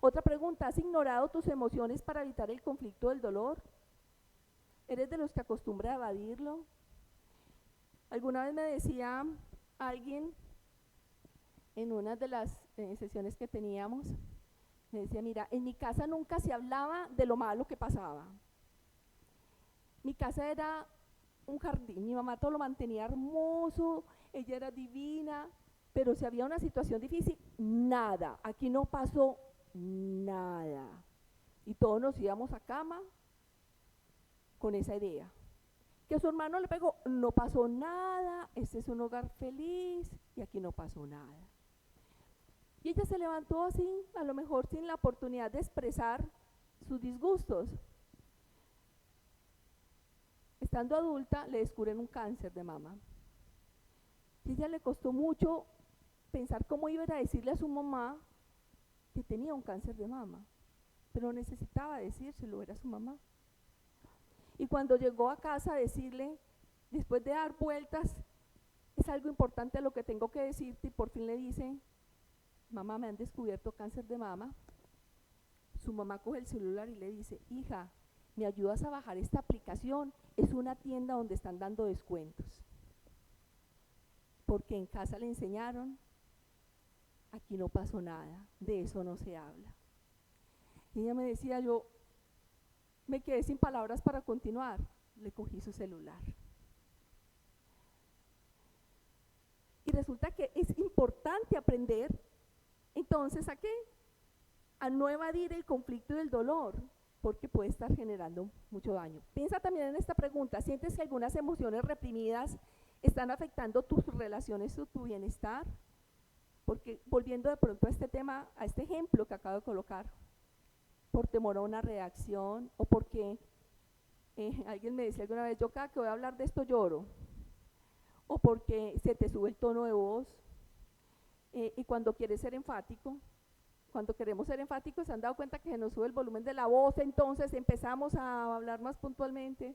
Otra pregunta, ¿has ignorado tus emociones para evitar el conflicto del dolor? ¿Eres de los que acostumbra a evadirlo? Alguna vez me decía alguien en una de las sesiones que teníamos, me decía, mira, en mi casa nunca se hablaba de lo malo que pasaba. Mi casa era un jardín, mi mamá todo lo mantenía hermoso, ella era divina, pero si había una situación difícil, nada, aquí no pasó nada. Y todos nos íbamos a cama con esa idea. Que a su hermano le pegó, no pasó nada, este es un hogar feliz y aquí no pasó nada. Y ella se levantó así, a lo mejor sin la oportunidad de expresar sus disgustos. Estando adulta, le descubren un cáncer de mama. Y a ella le costó mucho pensar cómo iba a decirle a su mamá que tenía un cáncer de mama, pero necesitaba decírselo, era su mamá. Y cuando llegó a casa a decirle, después de dar vueltas, es algo importante lo que tengo que decirte, y por fin le dice, mamá, me han descubierto cáncer de mama. Su mamá coge el celular y le dice, hija, ¿me ayudas a bajar esta aplicación? Es una tienda donde están dando descuentos. Porque en casa le enseñaron, aquí no pasó nada, de eso no se habla. Y ella me decía, yo me quedé sin palabras para continuar, le cogí su celular. Y resulta que es importante aprender, entonces, ¿a qué? A no evadir el conflicto y el dolor, porque puede estar generando mucho daño. Piensa también en esta pregunta, ¿sientes que algunas emociones reprimidas están afectando tus relaciones o tu bienestar? Porque volviendo de pronto a este tema, a este ejemplo que acabo de colocar, por temor a una reacción o porque alguien me decía alguna vez, yo cada que voy a hablar de esto lloro, o porque se te sube el tono de voz, y cuando quieres ser enfático, cuando queremos ser enfáticos, se han dado cuenta que se nos sube el volumen de la voz, entonces empezamos a hablar más puntualmente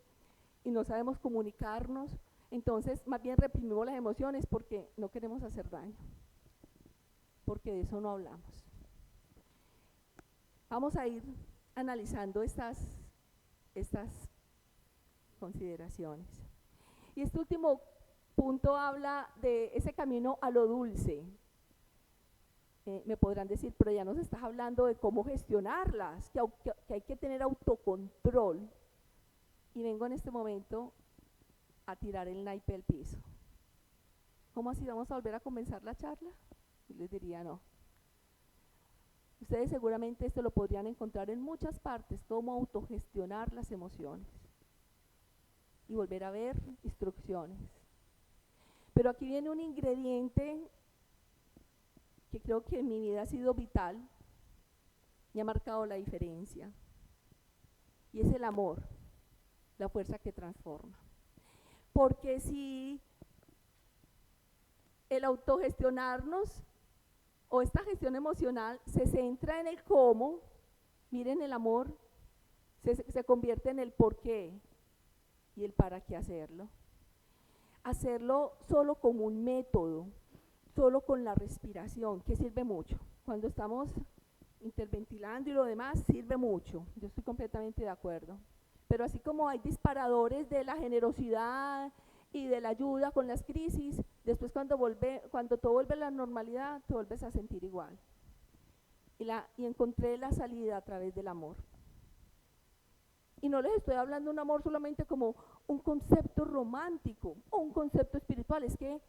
y no sabemos comunicarnos, entonces más bien reprimimos las emociones porque no queremos hacer daño, porque de eso no hablamos. Vamos a ir analizando estas consideraciones. Y este último punto habla de ese camino a lo dulce. Me podrán decir, pero ya nos estás hablando de cómo gestionarlas, que hay que tener autocontrol. Y vengo en este momento a tirar el naipe al piso. ¿Cómo así vamos a volver a comenzar la charla? Yo les diría no. Ustedes seguramente esto lo podrían encontrar en muchas partes, cómo autogestionar las emociones y volver a ver instrucciones. Pero aquí viene un ingrediente que creo que en mi vida ha sido vital y ha marcado la diferencia, y es el amor, la fuerza que transforma. Porque si el autogestionarnos o esta gestión emocional se centra en el cómo, miren, el amor se convierte en el por qué y el para qué hacerlo. Hacerlo solo como un método, solo con la respiración, que sirve mucho. Cuando estamos interventilando y lo demás, sirve mucho. Yo estoy completamente de acuerdo. Pero así como hay disparadores de la generosidad y de la ayuda con las crisis, después cuando todo vuelve a la normalidad, te vuelves a sentir igual. Y encontré la salida a través del amor. Y no les estoy hablando de un amor solamente como un concepto romántico o un concepto espiritual, es que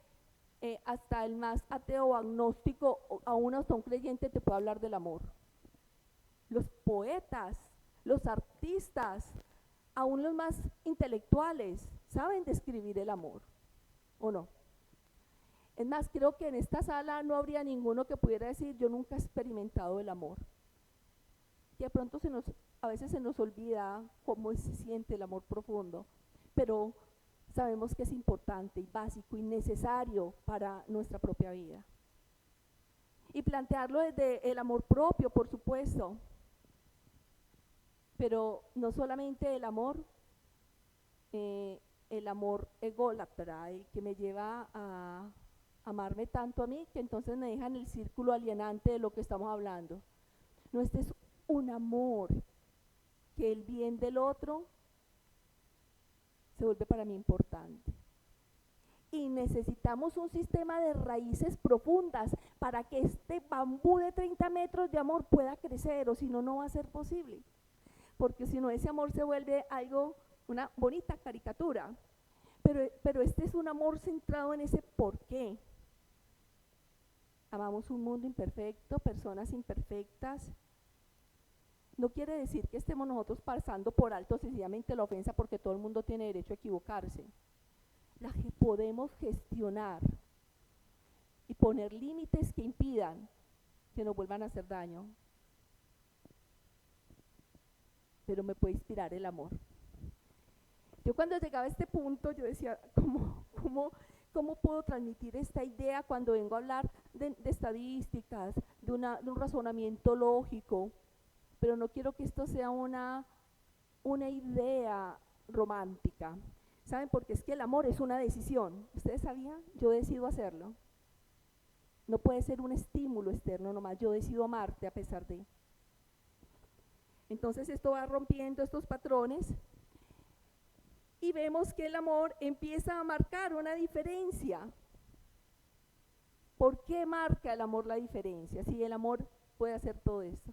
hasta el más ateo o agnóstico, aún hasta un creyente te puede hablar del amor. Los poetas, los artistas, aún los más intelectuales saben describir el amor, ¿o no? Es más, creo que en esta sala no habría ninguno que pudiera decir yo nunca he experimentado el amor. Que de pronto a veces se nos olvida cómo se siente el amor profundo, pero sabemos que es importante y básico y necesario para nuestra propia vida. Y plantearlo desde el amor propio, por supuesto, pero no solamente el amor ególatra, el que me lleva a amarme tanto a mí, que entonces me deja en el círculo alienante de lo que estamos hablando. No, este es un amor que el bien del otro se vuelve para mí importante. Y necesitamos un sistema de raíces profundas para que este bambú de 30 metros de amor pueda crecer, o si no, no va a ser posible. Porque si no, ese amor se vuelve algo, una bonita caricatura. Pero este es un amor centrado en ese por qué. Amamos un mundo imperfecto, personas imperfectas. No quiere decir que estemos nosotros pasando por alto sencillamente la ofensa, porque todo el mundo tiene derecho a equivocarse. La que podemos gestionar y poner límites que impidan que nos vuelvan a hacer daño. Pero me puede inspirar el amor. Yo cuando llegaba a este punto, yo decía, ¿cómo puedo transmitir esta idea cuando vengo a hablar de estadísticas, de un razonamiento lógico? Pero no quiero que esto sea una idea romántica. ¿Saben? Porque es que el amor es una decisión. ¿Ustedes sabían? Yo decido hacerlo. No puede ser un estímulo externo nomás, yo decido amarte a pesar de. Entonces esto va rompiendo estos patrones y vemos que el amor empieza a marcar una diferencia. ¿Por qué marca el amor la diferencia? Si el amor puede hacer todo esto.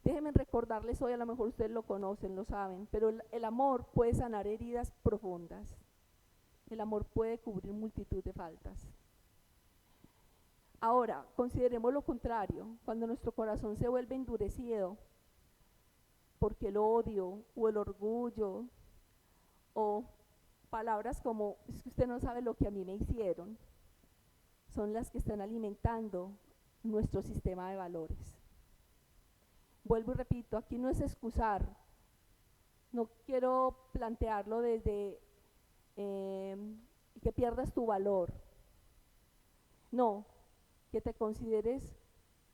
Déjenme recordarles hoy, a lo mejor ustedes lo conocen, lo saben, pero el amor puede sanar heridas profundas. El amor puede cubrir multitud de faltas. Ahora, consideremos lo contrario, cuando nuestro corazón se vuelve endurecido, porque el odio o el orgullo o palabras como, es que usted no sabe lo que a mí me hicieron, son las que están alimentando nuestro sistema de valores. Vuelvo y repito, aquí no es excusar, no quiero plantearlo desde que pierdas tu valor, no, que te consideres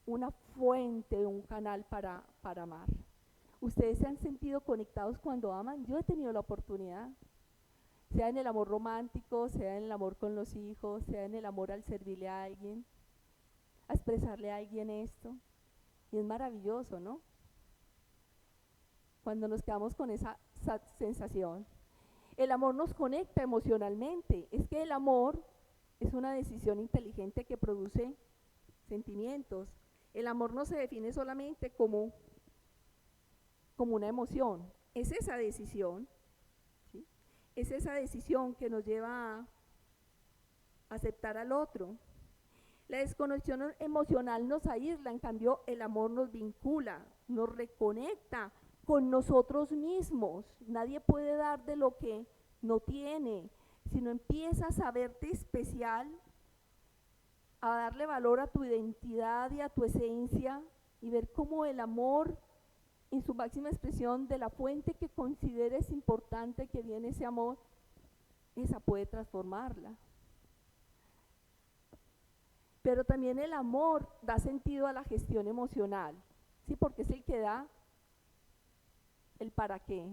una fuente, un canal para amar. ¿Ustedes se han sentido conectados cuando aman? Yo he tenido la oportunidad, sea en el amor romántico, sea en el amor con los hijos, sea en el amor al servirle a alguien, a expresarle a alguien esto. Y es maravilloso, ¿no? Cuando nos quedamos con esa sensación. El amor nos conecta emocionalmente. Es que el amor es una decisión inteligente que produce sentimientos. El amor no se define solamente como una emoción. Es esa decisión, ¿sí? Es esa decisión que nos lleva a aceptar al otro. La desconexión emocional nos aísla, en cambio el amor nos vincula, nos reconecta con nosotros mismos. Nadie puede dar de lo que no tiene, sino empiezas a verte especial, a darle valor a tu identidad y a tu esencia y ver cómo el amor en su máxima expresión de la fuente que consideres importante que viene ese amor, esa puede transformarla. Pero también el amor da sentido a la gestión emocional, ¿sí? Porque es el que da el para qué.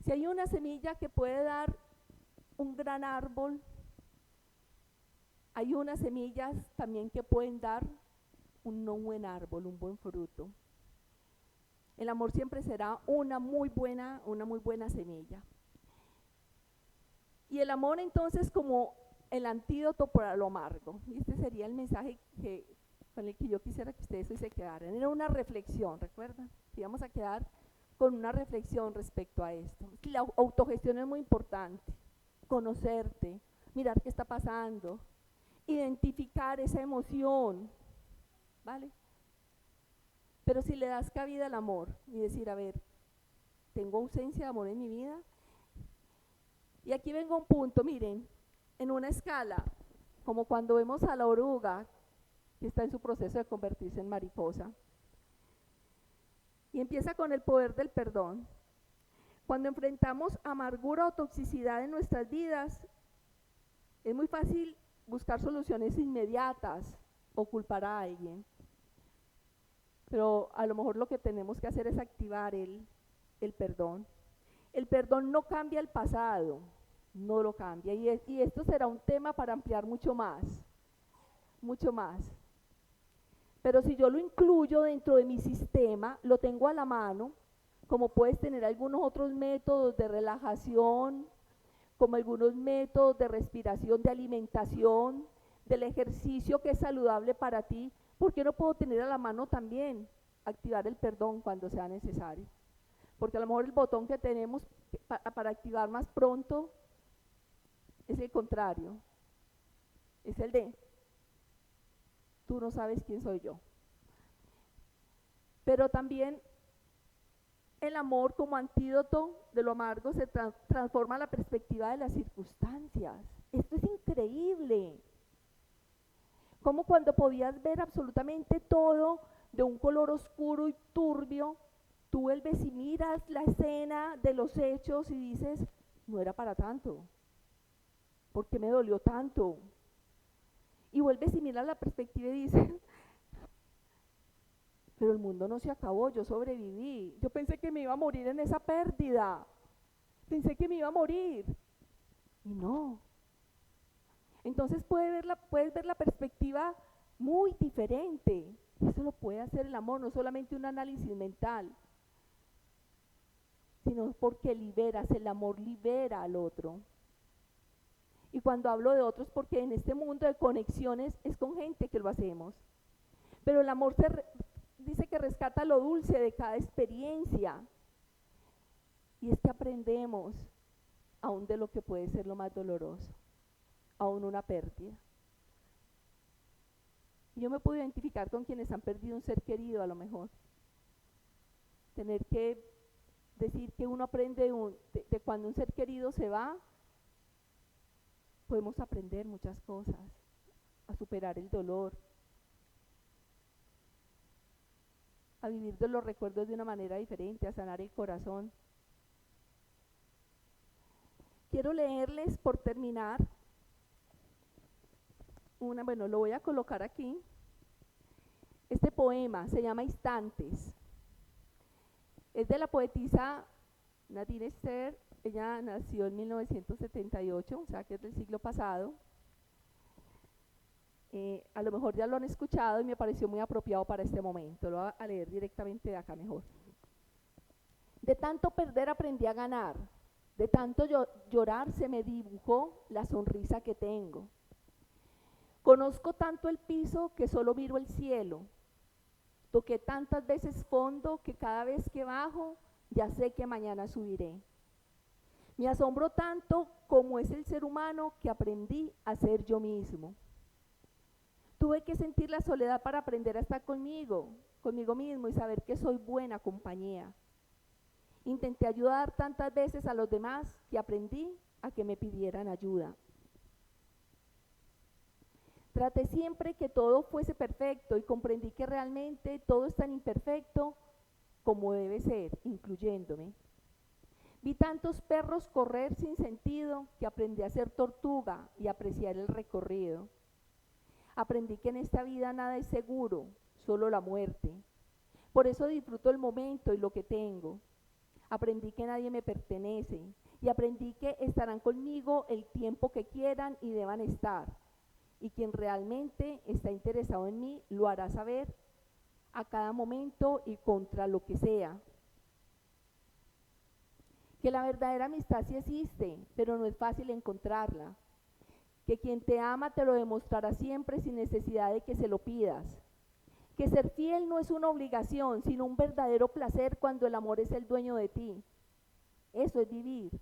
Si hay una semilla que puede dar un gran árbol, hay unas semillas también que pueden dar un no buen árbol, un buen fruto. El amor siempre será una muy buena semilla. Y el amor entonces como el antídoto para lo amargo. Y este sería el mensaje con el que yo quisiera que ustedes hoy se quedaran. Era una reflexión, ¿recuerdan? Y vamos a quedar con una reflexión respecto a esto. La autogestión es muy importante. Conocerte, mirar qué está pasando, identificar esa emoción, ¿vale? Pero si le das cabida al amor y decir, a ver, tengo ausencia de amor en mi vida. Y aquí vengo a un punto, miren, en una escala, como cuando vemos a la oruga que está en su proceso de convertirse en mariposa. Y empieza con el poder del perdón. Cuando enfrentamos amargura o toxicidad en nuestras vidas, es muy fácil buscar soluciones inmediatas o culpar a alguien. Pero a lo mejor lo que tenemos que hacer es activar el perdón. El perdón no cambia el pasado, no lo cambia. Y esto será un tema para ampliar mucho más, mucho más. Pero si yo lo incluyo dentro de mi sistema, lo tengo a la mano, como puedes tener algunos otros métodos de relajación, como algunos métodos de respiración, de alimentación, del ejercicio que es saludable para ti, ¿por qué no puedo tener a la mano también activar el perdón cuando sea necesario? Porque a lo mejor el botón que tenemos para activar más pronto es el contrario, es el de tú no sabes quién soy yo. Pero también el amor como antídoto de lo amargo se transforma la perspectiva de las circunstancias. Esto es increíble. Como cuando podías ver absolutamente todo de un color oscuro y turbio, tú vuelves y miras la escena de los hechos y dices, no era para tanto, ¿por qué me dolió tanto? Y vuelves y miras la perspectiva y dices, pero el mundo no se acabó, yo sobreviví, yo pensé que me iba a morir en esa pérdida, pensé que me iba a morir, y no. Entonces puedes ver la perspectiva muy diferente, y eso lo puede hacer el amor, no solamente un análisis mental, sino porque liberas, el amor libera al otro. Y cuando hablo de otros, porque en este mundo de conexiones es con gente que lo hacemos. Pero el amor dice que rescata lo dulce de cada experiencia. Y es que aprendemos aún de lo que puede ser lo más doloroso, aún una pérdida. Yo me puedo identificar con quienes han perdido un ser querido a lo mejor. Tener que decir que uno aprende de cuando un ser querido se va, podemos aprender muchas cosas, a superar el dolor, a vivir de los recuerdos de una manera diferente, a sanar el corazón. Quiero leerles por terminar, lo voy a colocar aquí. Este poema se llama Instantes. Es de la poetisa Nadine Esther. Ella nació en 1978, o sea que es del siglo pasado. A lo mejor ya lo han escuchado y me pareció muy apropiado para este momento. Lo voy a leer directamente de acá mejor. De tanto perder aprendí a ganar, de tanto llorar se me dibujó la sonrisa que tengo. Conozco tanto el piso que solo miro el cielo. Toqué tantas veces fondo que cada vez que bajo ya sé que mañana subiré. Me asombro tanto como es el ser humano que aprendí a ser yo mismo. Tuve que sentir la soledad para aprender a estar conmigo mismo y saber que soy buena compañía. Intenté ayudar tantas veces a los demás que aprendí a que me pidieran ayuda. Traté siempre que todo fuese perfecto y comprendí que realmente todo es tan imperfecto como debe ser, incluyéndome. Vi tantos perros correr sin sentido que aprendí a ser tortuga y apreciar el recorrido. Aprendí que en esta vida nada es seguro, solo la muerte. Por eso disfruto el momento y lo que tengo. Aprendí que nadie me pertenece y aprendí que estarán conmigo el tiempo que quieran y deban estar. y quien realmente está interesado en mí lo hará saber a cada momento y contra lo que sea. Que la verdadera amistad sí existe, pero no es fácil encontrarla. Que quien te ama te lo demostrará siempre sin necesidad de que se lo pidas. Que ser fiel no es una obligación, sino un verdadero placer cuando el amor es el dueño de ti. Eso es vivir.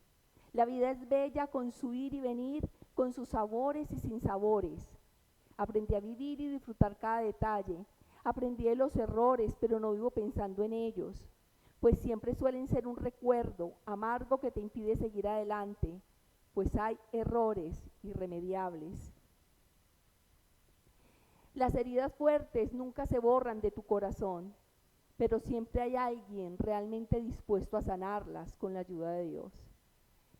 La vida es bella con su ir y venir, con sus sabores y sinsabores. Aprendí a vivir y disfrutar cada detalle. Aprendí de los errores, pero no vivo pensando en ellos, pues siempre suelen ser un recuerdo amargo que te impide seguir adelante, pues hay errores irremediables. Las heridas fuertes nunca se borran de tu corazón, pero siempre hay alguien realmente dispuesto a sanarlas con la ayuda de Dios.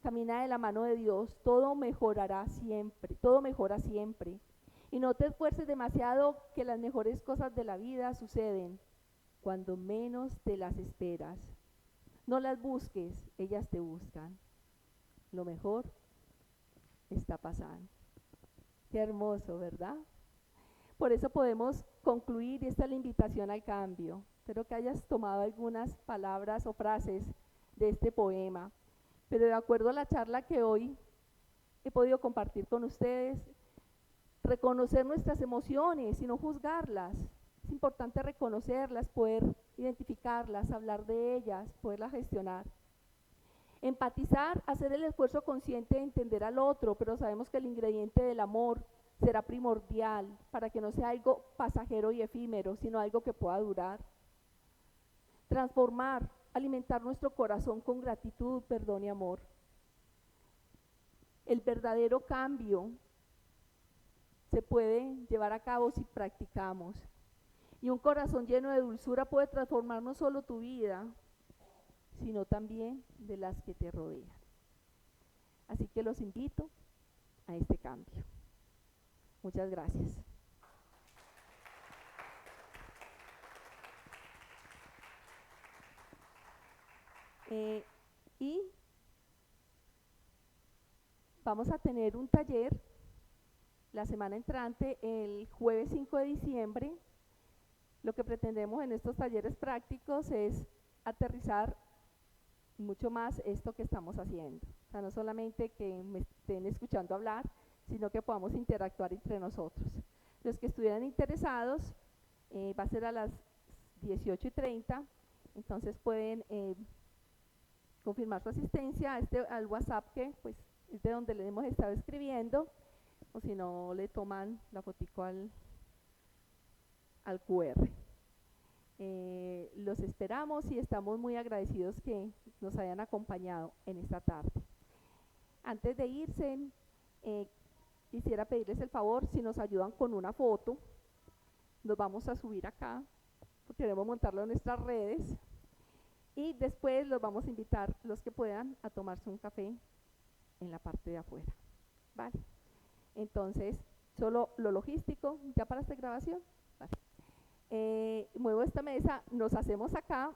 Camina de la mano de Dios, todo mejorará siempre, todo mejora siempre. Y no te esfuerces demasiado, que las mejores cosas de la vida suceden cuando menos te las esperas. No las busques, ellas te buscan. Lo mejor está pasando. Qué hermoso, ¿verdad? Por eso podemos concluir, y esta es la invitación al cambio. Espero que hayas tomado algunas palabras o frases de este poema, pero de acuerdo a la charla que hoy he podido compartir con ustedes, reconocer nuestras emociones y no juzgarlas. Es importante reconocerlas, poder identificarlas, hablar de ellas, poderlas gestionar. Empatizar, hacer el esfuerzo consciente de entender al otro, pero sabemos que el ingrediente del amor será primordial para que no sea algo pasajero y efímero, sino algo que pueda durar. Transformar, alimentar nuestro corazón con gratitud, perdón y amor. El verdadero cambio se puede llevar a cabo si practicamos. Y un corazón lleno de dulzura puede transformar no solo tu vida, sino también de las que te rodean. Así que los invito a este cambio. Muchas gracias. Y vamos a tener un taller la semana entrante, el jueves 5 de diciembre. Lo que pretendemos en estos talleres prácticos es aterrizar mucho más esto que estamos haciendo. O sea, no solamente que me estén escuchando hablar, sino que podamos interactuar entre nosotros. Los que estuvieran interesados, va a ser a las 18:30, entonces pueden confirmar su asistencia al WhatsApp, que pues es de donde le hemos estado escribiendo, o si no, le toman la fotico al QR. Los esperamos y estamos muy agradecidos que nos hayan acompañado en esta tarde. Antes de irse, quisiera pedirles el favor si nos ayudan con una foto. Nos vamos a subir acá, porque queremos montarlo en nuestras redes, y después los vamos a invitar, los que puedan, a tomarse un café en la parte de afuera. Vale. Entonces, solo lo logístico, ya para esta grabación. Vale. Muevo esta mesa, nos hacemos acá